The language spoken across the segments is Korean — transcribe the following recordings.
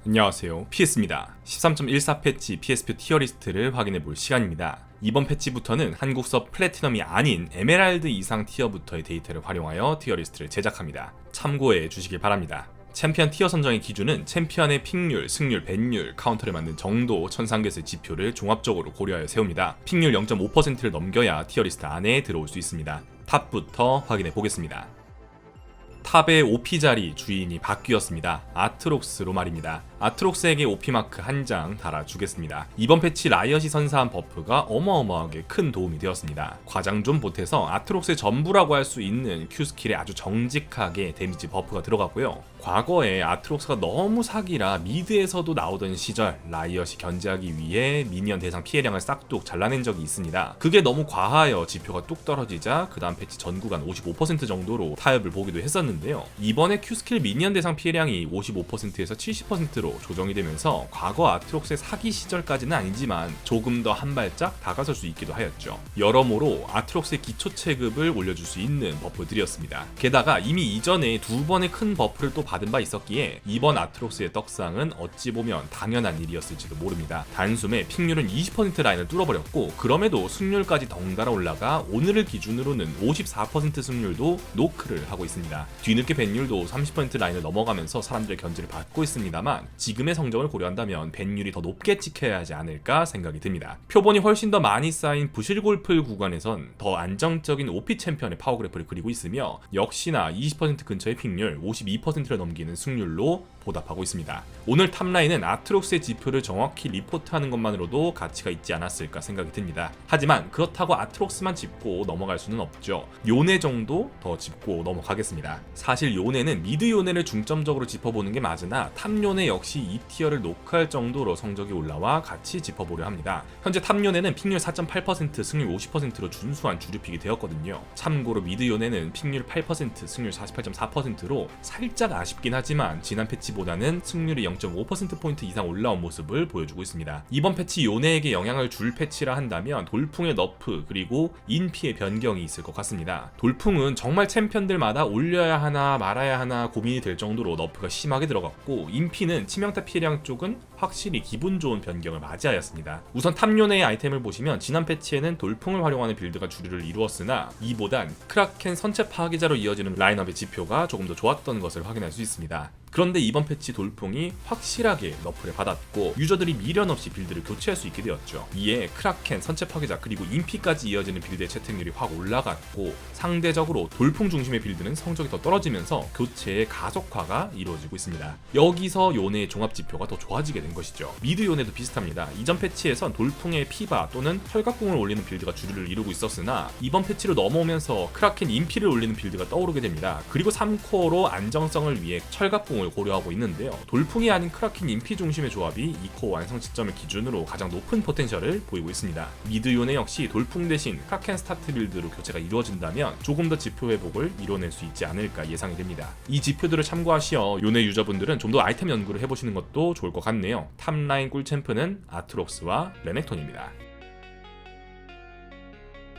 안녕하세요, PS입니다. 13.14 패치 PS표 티어리스트를 확인해볼 시간입니다. 이번 패치부터는 한국서 플래티넘이 아닌 에메랄드 이상 티어부터의 데이터를 활용하여 티어리스트를 제작합니다. 참고해 주시길 바랍니다. 챔피언 티어 선정의 기준은 챔피언의 픽률, 승률, 밴률, 카운터를 만든 정도, 천상계수의 지표를 종합적으로 고려하여 세웁니다. 픽률 0.5%를 넘겨야 티어리스트 안에 들어올 수 있습니다. 탑부터 확인해 보겠습니다. 탑의 OP 자리 주인이 바뀌었습니다. 아트록스로 말입니다. 아트록스에게 OP마크 한 장 달아주겠습니다. 이번 패치 라이엇이 선사한 버프가 어마어마하게 큰 도움이 되었습니다. 과장 좀 보태서 아트록스의 전부라고 할 수 있는 Q스킬에 아주 정직하게 데미지 버프가 들어갔고요. 과거에 아트록스가 너무 사기라 미드에서도 나오던 시절 라이엇이 견제하기 위해 미니언 대상 피해량을 싹둑 잘라낸 적이 있습니다. 그게 너무 과하여 지표가 뚝 떨어지자 그 다음 패치 전 구간 55% 정도로 타협을 보기도 했었는데요. 이번에 Q스킬 미니언 대상 피해량이 55%에서 70%로 조정이 되면서 과거 아트록스의 사기 시절까지는 아니지만 조금 더 한 발짝 다가설 수 있기도 하였죠. 여러모로 아트록스의 기초 체급을 올려줄 수 있는 버프들이었습니다. 게다가 이미 이전에 두 번의 큰 버프를 또 받은 바 있었기에 이번 아트록스의 떡상은 어찌 보면 당연한 일이었을지도 모릅니다. 단숨에 픽률은 20% 라인을 뚫어버렸고 그럼에도 승률까지 덩달아 올라가 오늘을 기준으로는 54% 승률도 노크를 하고 있습니다. 뒤늦게 밴율도 30% 라인을 넘어가면서 사람들의 견제를 받고 있습니다만 지금의 성적을 고려한다면 밴율이 더 높게 찍혀야 하지 않을까 생각이 듭니다. 표본이 훨씬 더 많이 쌓인 부실골프 구간에선 더 안정적인 OP 챔피언의 파워그래프를 그리고 있으며 역시나 20% 근처의 픽률, 52%를 넘기는 승률로 보답하고 있습니다. 오늘 탑라인은 아트록스의 지표를 정확히 리포트하는 것만으로도 가치가 있지 않았을까 생각이 듭니다. 하지만 그렇다고 아트록스만 짚고 넘어갈 수는 없죠. 요네 정도 더 짚고 넘어가겠습니다. 사실 요네는 미드 요네를 중점적으로 짚어보는 게 맞으나 탑 요네 역시 2티어를 노크할 정도로 성적이 올라와 같이 짚어보려 합니다. 현재 탑 요네는 픽률 4.8%, 승률 50%로 준수한 주류픽이 되었거든요. 참고로 미드 요네는 픽률 8%, 승률 48.4%로 살짝 아쉽긴 하지만 지난 패치보다는 승률이 0.5%포인트 이상 올라온 모습을 보여주고 있습니다. 이번 패치 요네에게 영향을 줄 패치라 한다면 돌풍의 너프 그리고 인피의 변경이 있을 것 같습니다. 돌풍은 정말 챔피언들마다 올려야 하나 말아야 하나 고민이 될 정도로 너프가 심하게 들어갔고 인피는 치명타 피해량 쪽은 확실히 기분 좋은 변경을 맞이하였습니다. 우선 탑요네의 아이템을 보시면 지난 패치에는 돌풍을 활용하는 빌드가 주류를 이루었으나 이보단 크라켄 선체 파괴자로 이어지는 라인업의 지표가 조금 더 좋았던 것을 확인할 수 있습니다. 그런데 이번 패치 돌풍이 확실하게 너프를 받았고 유저들이 미련 없이 빌드를 교체할 수 있게 되었죠. 이에 크라켄, 선체 파괴자 그리고 인피까지 이어지는 빌드의 채택률이 확 올라갔고 상대적으로 돌풍 중심의 빌드는 성적이 더 떨어지면서 교체의 가속화가 이루어지고 있습니다. 여기서 요네의 종합지표가 더 좋아지게 된 것이죠. 미드 요네도 비슷합니다. 이전 패치에선 돌풍의 피바 또는 혈각궁을 올리는 빌드가 주류를 이루고 있었으나 이번 패치로 넘어오면서 크라켄 인피를 올리는 빌드가 떠오르게 됩니다. 그리고 3코어로 안정성을 위해 철갑궁 고려하고 있는데요. 돌풍이 아닌 크라켄 인피 중심의 조합이 2코어 완성 시점을 기준으로 가장 높은 포텐셜을 보이고 있습니다. 미드 요네 역시 돌풍 대신 크라켄 스타트 빌드로 교체가 이루어진다면 조금 더 지표 회복을 이뤄낼 수 있지 않을까 예상이 됩니다. 이 지표들을 참고하시어 요네 유저분들은 좀 더 아이템 연구를 해보시는 것도 좋을 것 같네요. 탑라인 꿀챔프는 아트록스와 레넥톤입니다.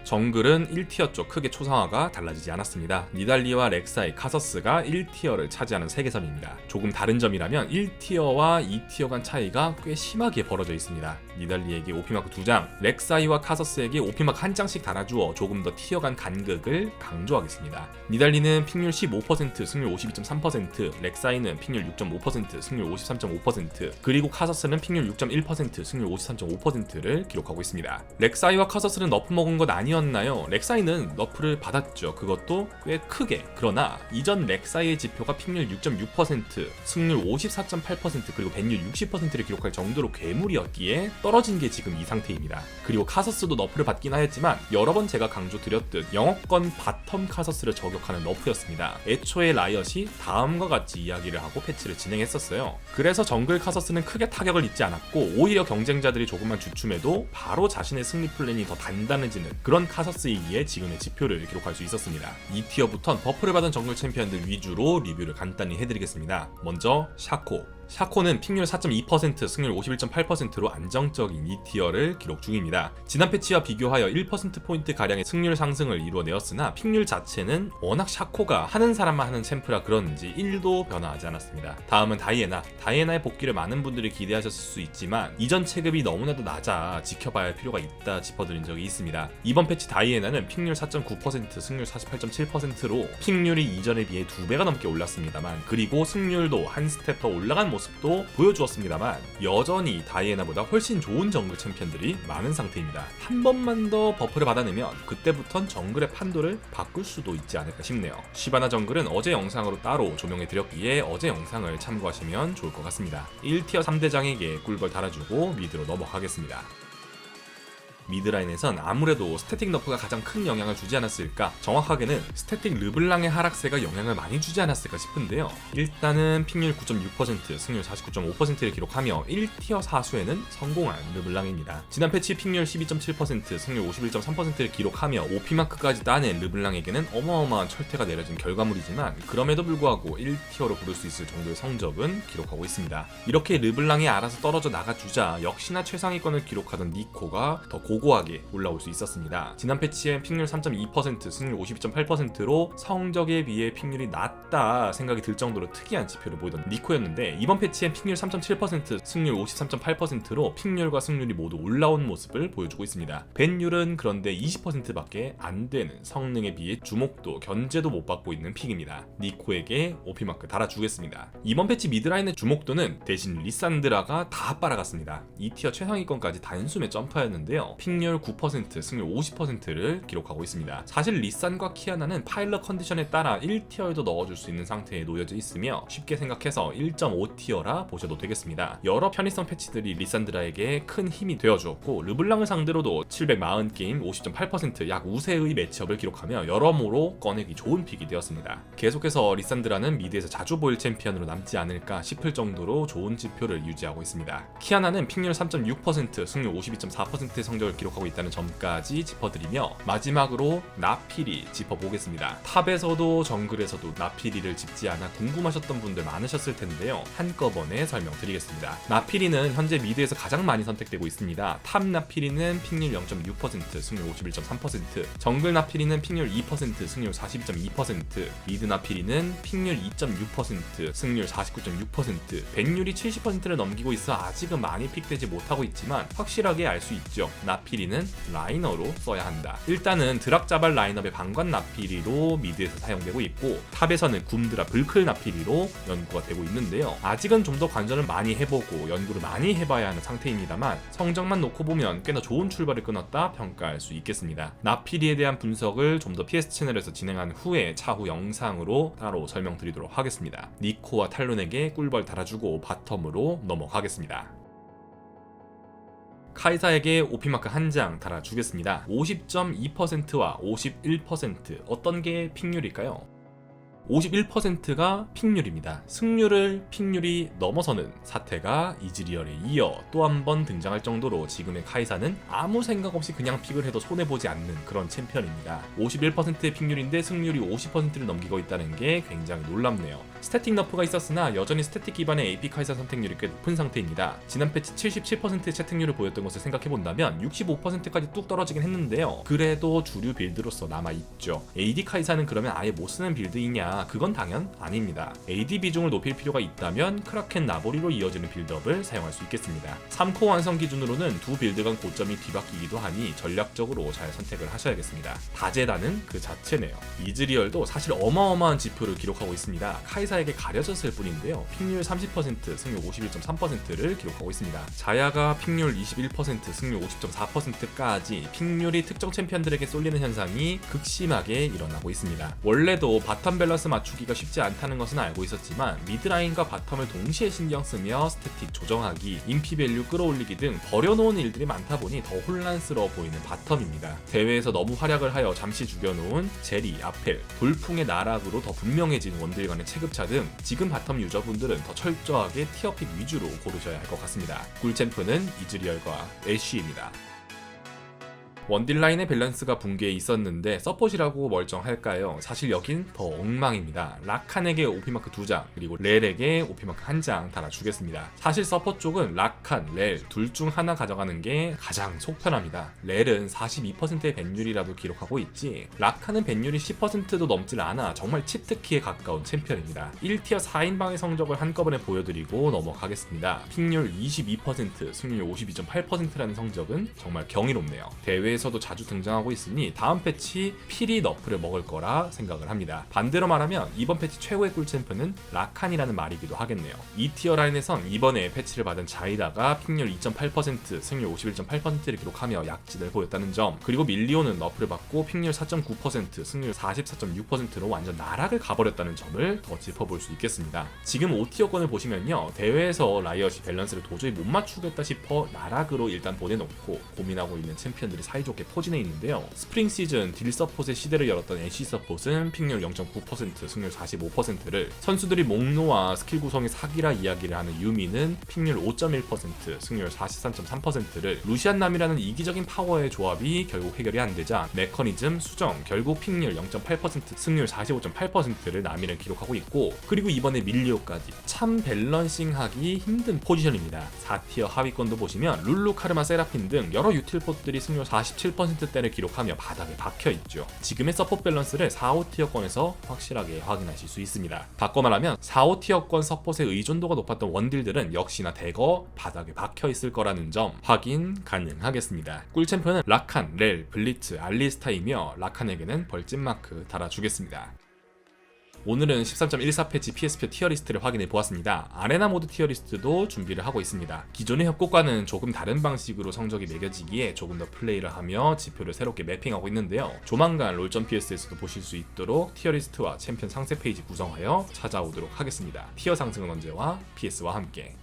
정글은 1티어 쪽 크게 초상화가 달라지지 않았습니다. 니달리와 렉사이, 카서스가 1티어를 차지하는 세계섬입니다. 조금 다른 점이라면 1티어와 2티어 간 차이가 꽤 심하게 벌어져 있습니다. 니달리에게 OP마크 2장, 렉사이와 카서스에게 OP마크 1장씩 달아주어 조금 더 티어 간 간극을 강조하겠습니다. 니달리는 픽률 15%, 승률 52.3%, 렉사이는 픽률 6.5%, 승률 53.5%, 그리고 카서스는 픽률 6.1%, 승률 53.5%를 기록하고 있습니다. 렉사이와 카서스는 너프 먹은 것 아니었나요? 렉사이는 너프를 받았죠. 그것도 꽤 크게. 그러나 이전 렉사이의 지표가 픽률 6.6%, 승률 54.8% 그리고 밴율 60%를 기록할 정도로 괴물이었기에 떨어진 게 지금 이 상태입니다. 그리고 카서스도 너프를 받긴 하였지만 여러 번 제가 강조드렸듯 영어권 바텀 카서스를 저격하는 너프였습니다. 애초에 라이엇이 다음과 같이 이야기를 하고 패치를 진행했었어요. 그래서 정글 카서스는 크게 타격을 입지 않았고 오히려 경쟁자들이 조금만 주춤해도 바로 자신의 승리 플랜이 더 단단해지는 그런 카서스이기에 지금의 지표를 기록할 수 있었습니다. 2티어부턴 버프를 받은 정글 챔피언들 위주로 리뷰를 간단히 해드리겠습니다. 먼저 샤코. 샤코는 픽률 4.2%, 승률 51.8%로 안정적인 2티어를 기록 중입니다. 지난 패치와 비교하여 1%포인트 가량의 승률 상승을 이루어내었으나 픽률 자체는 워낙 샤코가 하는 사람만 하는 챔프라 그런지 1도 변화하지 않았습니다. 다음은 다이애나의 복귀를 많은 분들이 기대하셨을 수 있지만 이전 체급이 너무나도 낮아 지켜봐야 할 필요가 있다 짚어드린 적이 있습니다. 이번 패치 다이애나는 픽률 4.9%, 승률 48.7%로 픽률이 이전에 비해 2배가 넘게 올랐습니다만, 그리고 승률도 한 스텝 더 올라간 모습도 보여주었습니다만 여전히 다이애나보다 훨씬 좋은 정글 챔피언들이 많은 상태입니다. 한 번만 더 버프를 받아내면 그때부턴 정글의 판도를 바꿀 수도 있지 않을까 싶네요. 시바나 정글은 어제 영상으로 따로 조명해드렸기에 어제 영상을 참고하시면 좋을 것 같습니다. 1티어 3대장에게 꿀벌 달아주고 미드로 넘어가겠습니다. 미드라인에선 아무래도 스태틱 너프가 가장 큰 영향을 주지 않았을까, 정확하게는 스태틱 르블랑의 하락세가 영향을 많이 주지 않았을까 싶은데요. 일단은 픽률 9.6%, 승률 49.5%를 기록하며 1티어 사수에는 성공한 르블랑입니다. 지난 패치 픽률 12.7%, 승률 51.3%를 기록하며 OP마크까지 따낸 르블랑에게는 어마어마한 철퇴가 내려진 결과물이지만, 그럼에도 불구하고 1티어로 부를 수 있을 정도의 성적은 기록하고 있습니다. 이렇게 르블랑이 알아서 떨어져 나가주자 역시나 최상위권을 기록하던 니코가 더 고고하게 올라올 수 있었습니다. 지난 패치엔 픽률 3.2%, 승률 52.8%로 성적에 비해 픽률이 낮다 생각이 들 정도로 특이한 지표를 보이던 니코였는데, 이번 패치엔 픽률 3.7%, 승률 53.8%로 픽률과 승률이 모두 올라온 모습을 보여주고 있습니다. 벤율은 그런데 20%밖에 안 되는 성능에 비해 주목도 견제도 못 받고 있는 픽입니다. 니코에게 OP마크 달아주겠습니다. 이번 패치 미드라인의 주목도는 대신 리산드라가 다 빨아갔습니다. 2티어 최상위권까지 단숨에 점프하였는데요. 픽률 9%, 승률 50%를 기록하고 있습니다. 사실 리산과 키아나는 파일럿 컨디션에 따라 1티어에도 넣어줄 수 있는 상태에 놓여져 있으며 쉽게 생각해서 1.5티어라 보셔도 되겠습니다. 여러 편의성 패치들이 리산드라에게 큰 힘이 되어주었고, 르블랑을 상대로도 740게임 50.8%, 약 우세의 매치업을 기록하며 여러모로 꺼내기 좋은 픽이 되었습니다. 계속해서 리산드라는 미드에서 자주 보일 챔피언으로 남지 않을까 싶을 정도로 좋은 지표를 유지하고 있습니다. 키아나는 픽률 3.6%, 승률 52.4%의 성적을 기록하고 있다는 점까지 짚어드리며, 마지막으로 나피리 짚어보겠습니다. 탑에서도 정글에서도 나피리를 짚지 않아 궁금하셨던 분들 많으셨을 텐데요. 한꺼번에 설명드리겠습니다. 나피리는 현재 미드에서 가장 많이 선택되고 있습니다. 탑 나피리는 픽률 0.6%, 승률 51.3%, 정글 나피리는 픽률 2%, 승률 42.2%, 미드 나피리는 픽률 2.6%, 승률 49.6%, 벤율이 70%를 넘기고 있어 아직은 많이 픽되지 못하고 있지만 확실하게 알 수 있죠. 나피리는 라이너로 써야 한다. 일단은 드락자발 라인업의 방관 나피리로 미드에서 사용되고 있고, 탑에서는 굼드라 불클 나피리로 연구가 되고 있는데요. 아직은 좀 더 관전을 많이 해보고 연구를 많이 해봐야 하는 상태입니다만, 성적만 놓고 보면 꽤나 좋은 출발을 끊었다 평가할 수 있겠습니다. 나피리에 대한 분석을 좀 더 PS 채널에서 진행한 후에 차후 영상으로 따로 설명드리도록 하겠습니다. 니코와 탈론에게 꿀벌 달아주고 바텀으로 넘어가겠습니다. 카이사에게 OP마크 한 장 달아주겠습니다. 50.2%와 51% 어떤 게 픽률일까요? 51%가 픽률입니다. 승률을 픽률이 넘어서는 사태가 이즈리얼에 이어 또 한 번 등장할 정도로 지금의 카이사는 아무 생각 없이 그냥 픽을 해도 손해보지 않는 그런 챔피언입니다. 51%의 픽률인데 승률이 50%를 넘기고 있다는 게 굉장히 놀랍네요. 스태틱 너프가 있었으나 여전히 스태틱 기반의 AP 카이사 선택률이 꽤 높은 상태입니다. 지난 패치 77%의 채택률을 보였던 것을 생각해본다면 65%까지 뚝 떨어지긴 했는데요. 그래도 주류 빌드로서 남아있죠. AD 카이사는 그러면 아예 못쓰는 빌드이냐? 그건 당연 아닙니다. AD 비중을 높일 필요가 있다면 크라켄 나보리로 이어지는 빌드업을 사용할 수 있겠습니다. 3코어 완성 기준으로는 두 빌드 간 고점이 뒤바뀌기도 하니 전략적으로 잘 선택을 하셔야겠습니다. 다재다능 그 자체네요. 이즈리얼도 사실 어마어마한 지표를 기록하고 있습니다. 카이사에게 가려졌을 뿐인데요. 픽률 30%, 승률 51.3%를 기록하고 있습니다. 자야가 픽률 21%, 승률 50.4%까지 픽률이 특정 챔피언들에게 쏠리는 현상이 극심하게 일어나고 있습니다. 원래도 바텀 밸런스 맞추기가 쉽지 않다는 것은 알고 있었지만 미드라인과 바텀을 동시에 신경 쓰며 스태틱 조정하기, 인피 밸류 끌어올리기 등 버려놓은 일들이 많다 보니 더 혼란스러워 보이는 바텀입니다. 대회에서 너무 활약을 하여 잠시 죽여놓은 제리, 아펠, 돌풍의 나락으로 더 분명해진 원딜 간의 체급차 등 지금 바텀 유저분들은 더 철저하게 티어픽 위주로 고르셔야 할 것 같습니다. 꿀챔프는 이즈리얼과 애쉬입니다. 원딜 라인의 밸런스가 붕괴해 있었는데 서폿이라고 멀쩡할까요? 사실 여긴 더 엉망입니다. 라칸에게 OP마크 2장 그리고 렐에게 OP마크 1장 달아주겠습니다. 사실 서폿 쪽은 라칸, 렐 둘 중 하나 가져가는 게 가장 속 편합니다. 렐은 42%의 밴율이라도 기록하고 있지 라칸은 밴율이 10%도 넘질 않아 정말 치트키에 가까운 챔피언입니다. 1티어 4인방의 성적을 한꺼번에 보여드리고 넘어가겠습니다. 픽률 22%, 승률 52.8%라는 성적은 정말 경이롭네요. 대회에서도 자주 등장하고 있으니 다음 패치 필히 너프를 먹을 거라 생각을 합니다. 반대로 말하면 이번 패치 최고의 꿀 챔프는 라칸이라는 말이기도 하겠네요. 2티어 라인에선 이번에 패치를 받은 자이다가 픽률 2.8%, 승률 51.8%를 기록하며 약진을 보였다는 점, 그리고 밀리오는 너프를 받고 픽률 4.9%, 승률 44.6%로 완전 나락을 가버렸다는 점을 더 짚어볼 수 있겠습니다. 지금 5티어권을 보시면요, 대회에서 라이엇이 밸런스를 도저히 못 맞추겠다 싶어 나락으로 일단 보내놓고 고민하고 있는 챔피언들이 사이좋게 포진해 있는데요. 스프링 시즌 딜 서폿의 시대를 열었던 애쉬 서폿은 픽률 0.9%, 승률 45%를, 선수들이 목노와 스킬 구성이 사기라 이야기를 하는 유미는 픽률 5.1%, 승률 43.3%를, 루시안남이라는 이기적인 파워의 조합이 결국 해결이 안 되자 메커니즘, 수정, 결국 픽률 0.8%, 승률 45.8%를 나미를 기록하고 있고, 그리고 이번에 밀리오까지 참 밸런싱하기 힘든 포지션입니다. 4티어 하위권도 보시면 룰루, 카르마, 세라핀 등 여러 유틸봇들이 승률 47%대를 기록하며 바닥에 박혀있죠. 지금의 서폿 밸런스를 4, 5티어권에서 확실하게 확인하실 수 있습니다. 바꿔 말하면 4, 5티어권 서폿의 의존도가 높았던 원딜들은 역시나 대거 바닥에 박혀있을 거라는 점 확인 가능하겠습니다. 꿀챔프는 라칸, 렐, 블리츠, 알리스타이며 라칸에게는 벌집마크 달아주겠습니다. 오늘은 13.14 패치 PS표 티어리스트를 확인해 보았습니다. 아레나 모드 티어리스트도 준비를 하고 있습니다. 기존의 협곡과는 조금 다른 방식으로 성적이 매겨지기에 조금 더 플레이를 하며 지표를 새롭게 매핑하고 있는데요. 조만간 롤.ps에서도 보실 수 있도록 티어리스트와 챔피언 상세 페이지 구성하여 찾아오도록 하겠습니다. 티어 상승은 언제와 PS와 함께.